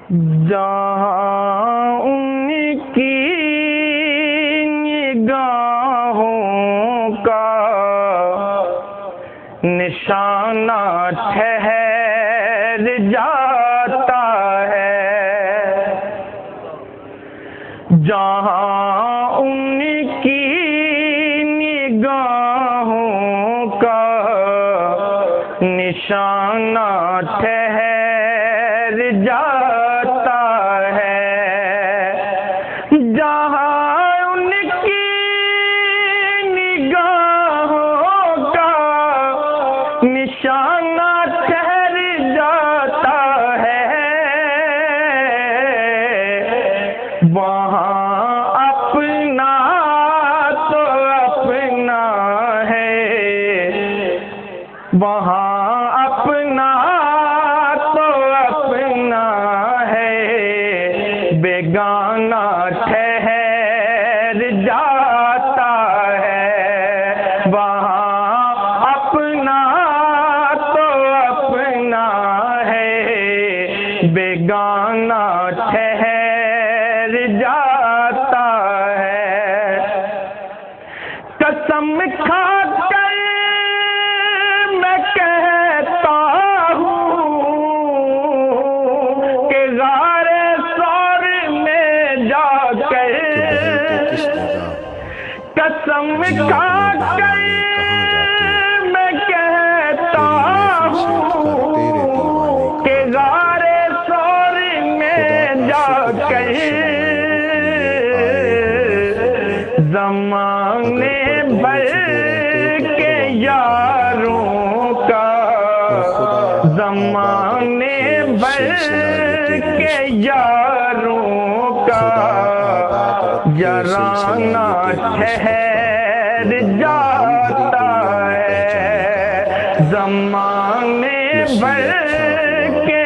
جہاں ان کی نگاہوں کا نشانہ ٹھہر جاتا ہے، جہاں ان کی نگاہوں کا نشانہ ٹھہر جاتا ہے، جہاں ان کی نگاہوں کا نشانہ ٹھہر جاتا ہے، وہاں اپنا تو اپنا ہے، وہاں اپنا تو اپنا ہے، بیگانہ ٹھہر جاتا ہے، وہاں اپنا تو اپنا ہے، بیگانہ ٹھہر جاتا ہے۔ قسم کھا کر میں کہتا ہوں کہ غار ثور میں جا کر، قسم کھا کر میں کہتا ہوں کہ غار ثور میں جا کر زمانے بھر کے یاروں کا، زمانے بھر کے یاروں کا یارانہ ٹھہر جاتا ہے، زمانے بھر کے